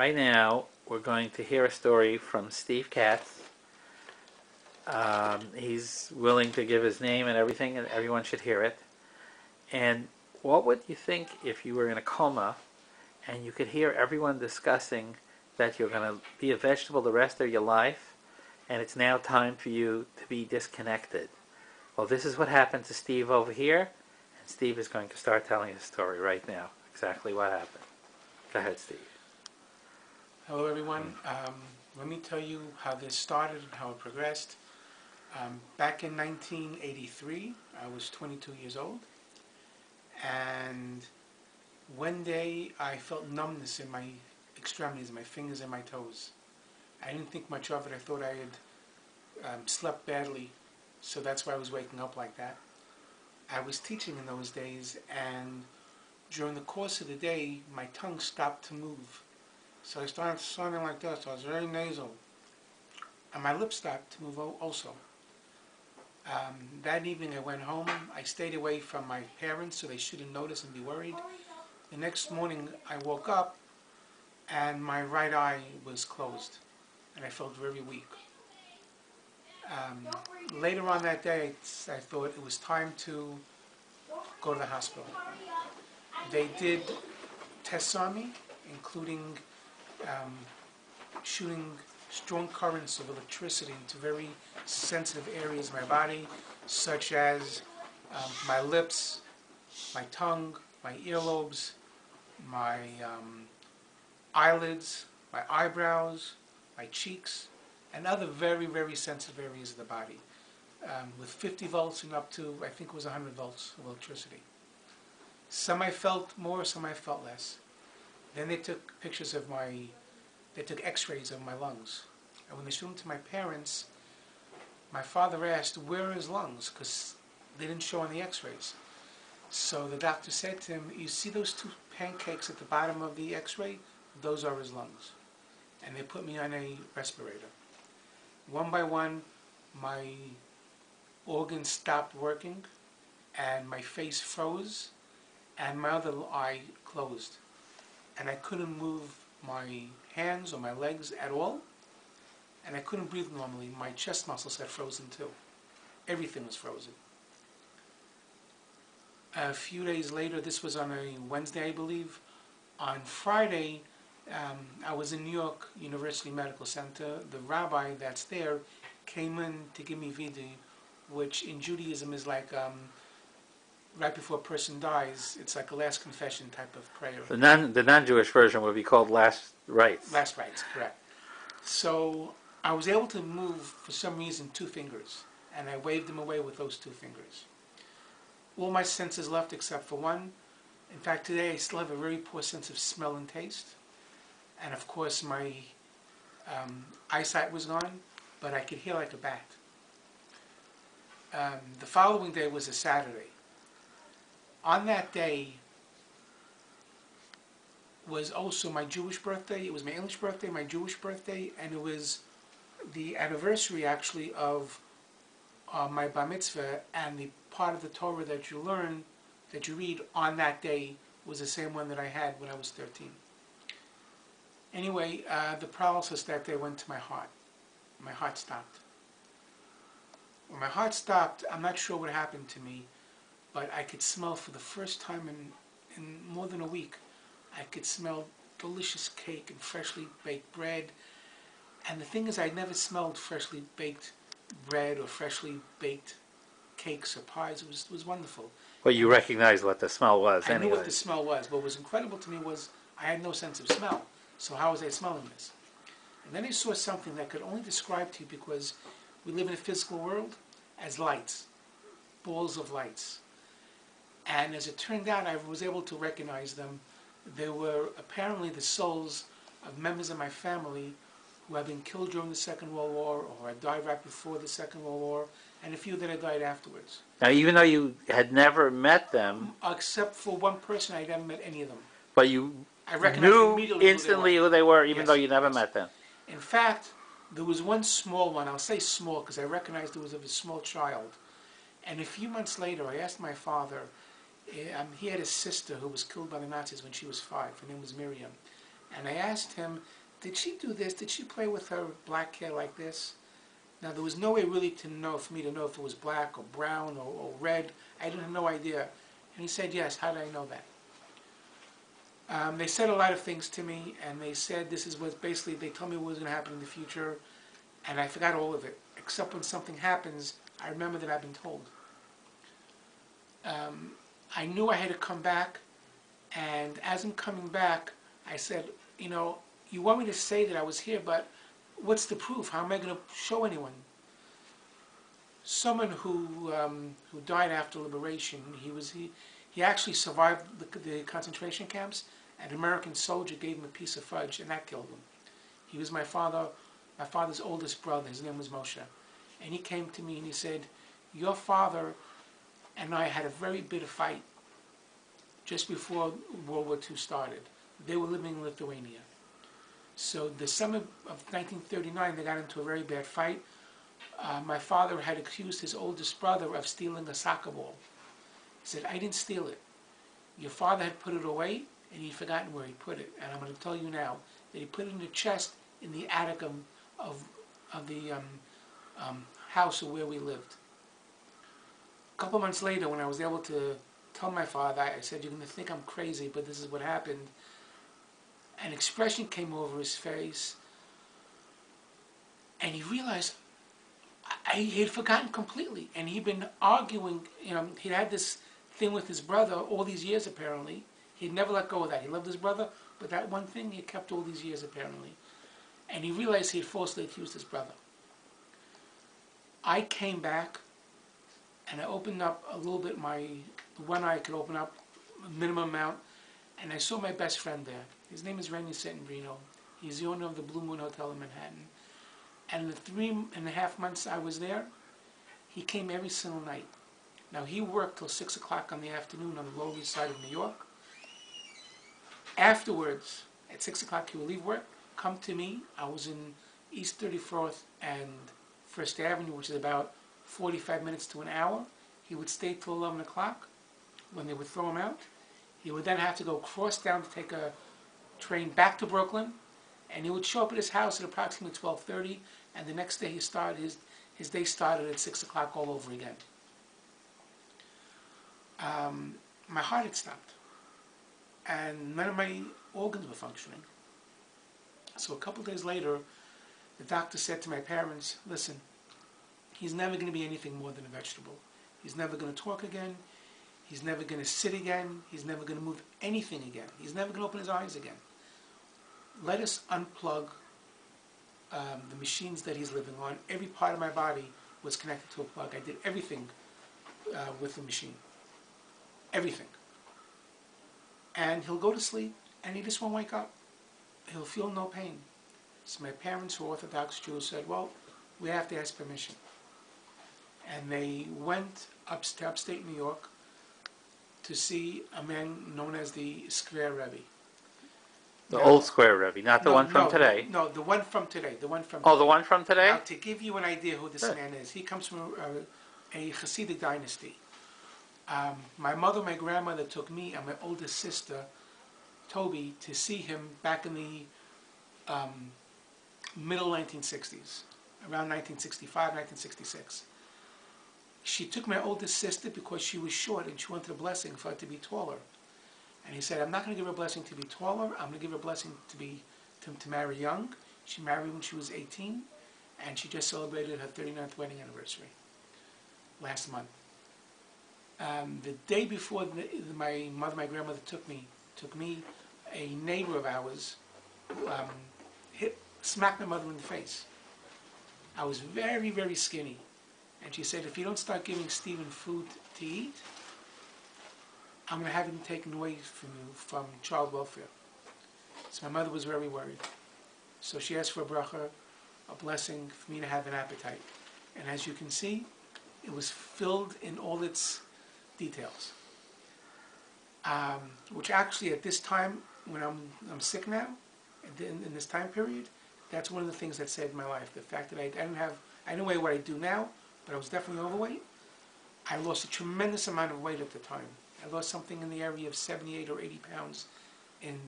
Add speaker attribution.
Speaker 1: Right now, we're going to hear a story from Steve Katz. He's willing to give his name and everything, and everyone should hear it. And what would you think if you were in a coma and you could hear everyone discussing that you're going to be a vegetable the rest of your life and it's now time for you to be disconnected? Well, this is what happened to Steve over here, and Steve is going to start telling his story right now, exactly what happened. Go ahead, Steve.
Speaker 2: Hello, everyone. Let me tell you how this started and how it progressed. Back in 1983, I was 22 years old, and one day I felt numbness in my extremities, my fingers and my toes. I didn't think much of it. I thought I had slept badly, so that's why I was waking up like that. I was teaching in those days, and during the course of the day, my tongue stopped to move. So I started sounding like this. I was very nasal. And my lips stopped to move also. That evening I went home. I stayed away from my parents so they shouldn't notice and be worried. The next morning I woke up and my right eye was closed. And I felt very weak. Later on that day I thought it was time to go to the hospital. They did tests on me, including shooting strong currents of electricity into very sensitive areas of my body, such as my lips, my tongue, my earlobes, my eyelids, my eyebrows, my cheeks, and other very, very sensitive areas of the body, with 50 volts and up to, I think it was 100 volts of electricity. Some I felt more, some I felt less. Then they took pictures of they took x-rays of my lungs. And when they showed them to my parents, my father asked, where are his lungs? Because they didn't show on the x-rays. So the doctor said to him, you see those two pancakes at the bottom of the x-ray? Those are his lungs. And they put me on a respirator. One by one, my organs stopped working, and my face froze, and my other eye closed. And I couldn't move my hands or my legs at all, and I couldn't breathe normally. My chest muscles had frozen too. Everything was frozen. A few days later, this was on a Wednesday, I believe. On Friday, I was in New York University Medical Center. The rabbi that's there came in to give me vidui, which in Judaism is like right before a person dies, it's like a last confession type of prayer.
Speaker 1: The non-Jewish version would be called last rites.
Speaker 2: Last rites, correct. So I was able to move, for some reason, 2 fingers, and I waved them away with those 2 fingers. All my senses left except for one. In fact, today I still have a very poor sense of smell and taste. And of course my eyesight was gone, but I could hear like a bat. The following day was a Saturday. On that day was also my Jewish birthday. It was my English birthday, my Jewish birthday, and it was the anniversary actually of my bar mitzvah, and the part of the Torah that you learn, that you read on that day, was the same one that I had when I was 13. Anyway, the paralysis that day went to my heart. My heart stopped. When my heart stopped, I'm not sure what happened to me, but I could smell for the first time in more than a week. I could smell delicious cake and freshly baked bread. And the thing is, I'd never smelled freshly baked bread or freshly baked cakes or pies. It was wonderful.
Speaker 1: Well, you recognized what the smell was
Speaker 2: I
Speaker 1: anyway.
Speaker 2: knew what the smell was. What was incredible to me was I had no sense of smell. So how was I smelling this? And then I saw something that I could only describe to you, because we live in a physical world, as lights, balls of lights. And as it turned out, I was able to recognize them. They were apparently the souls of members of my family who had been killed during the Second World War, or had died right before the Second World War, and a few that had died afterwards.
Speaker 1: Now, even though you had never met them,
Speaker 2: except for one person, I never met any of them.
Speaker 1: But you
Speaker 2: knew
Speaker 1: instantly who they were, even though you never met them.
Speaker 2: In fact, there was one small one. I'll say small because I recognized it was of a small child. And a few months later, I asked my father. He had a sister who was killed by the Nazis when she was 5. Her name was Miriam. And I asked him, did she do this? Did she play with her black hair like this? Now, there was no way really to know, for me to know if it was black or brown or red. I didn't have no idea. And he said, yes. How did I know that? They said a lot of things to me, and they said this is what basically, they told me what was going to happen in the future, and I forgot all of it. Except when something happens, I remember that I've been told. I knew I had to come back, and as I'm coming back, I said, you want me to say that I was here, but what's the proof? How am I going to show anyone? Someone who died after liberation, he actually survived the concentration camps. An American soldier gave him a piece of fudge, and that killed him. He was my father's oldest brother. His name was Moshe. And he came to me and he said, your father and I had a very bitter fight just before World War II started. They were living in Lithuania. So the summer of 1939, they got into a very bad fight. My father had accused his oldest brother of stealing a soccer ball. He said, I didn't steal it. Your father had put it away, and he'd forgotten where he put it. And I'm going to tell you now that he put it in the chest in the attic of the house where we lived. A couple months later, when I was able to tell my father, I said, you're going to think I'm crazy, but this is what happened. An expression came over his face, and he realized he had forgotten completely. And he'd been arguing, he'd had this thing with his brother all these years apparently. He'd never let go of that. He loved his brother, but that one thing he kept all these years apparently. And he realized he had falsely accused his brother. I came back, and I opened up a little bit the one eye I could open up, a minimum amount, and I saw my best friend there. His name is Randy Settembrino. He's the owner of the Blue Moon Hotel in Manhattan. And the 3.5 months I was there, he came every single night. Now, he worked till 6 o'clock on the afternoon on the Lower East Side of New York. Afterwards, at 6 o'clock, he would leave work, come to me. I was in East 34th and First Avenue, which is about 45 minutes to an hour. He would stay till 11 o'clock when they would throw him out. He would then have to go cross town to take a train back to Brooklyn, and he would show up at his house at approximately 12:30, and the next day his day started at 6 o'clock all over again. My heart had stopped, and none of my organs were functioning. So a couple days later, the doctor said to my parents, listen, he's never going to be anything more than a vegetable. He's never going to talk again. He's never going to sit again. He's never going to move anything again. He's never going to open his eyes again. Let us unplug the machines that he's living on. Every part of my body was connected to a plug. I did everything with the machine. Everything. And he'll go to sleep, and he just won't wake up. He'll feel no pain. So my parents, who are Orthodox Jews, said, well, we have to ask permission. And they went to upstate New York to see a man known as the Square Rebbe.
Speaker 1: The old Square Rebbe, not the one from today.
Speaker 2: No, the one from today. The one from
Speaker 1: Oh, the one from today?
Speaker 2: Now, to give you an idea who this man is, he comes from a Hasidic dynasty. My mother, my grandmother took me and my oldest sister, Toby, to see him back in the middle 1960s, around 1965, 1966. She took my oldest sister because she was short and she wanted a blessing for her to be taller. And he said, I'm not going to give her a blessing to be taller. I'm going to give her a blessing to marry young. She married when she was 18, and she just celebrated her 39th wedding anniversary last month. The day before my grandmother took me, a neighbor of ours smacked my mother in the face. I was very, very skinny. And she said, if you don't start giving Stephen food to eat, I'm going to have him taken away from you from child welfare. So my mother was very worried. So she asked for a bracha, a blessing for me to have an appetite. And as you can see, it was filled in all its details. Which actually at this time, when I'm sick now, in this time period, that's one of the things that saved my life. The fact that I didn't weigh what I do now, but I was definitely overweight. I lost a tremendous amount of weight at the time. I lost something in the area of 78 or 80 pounds in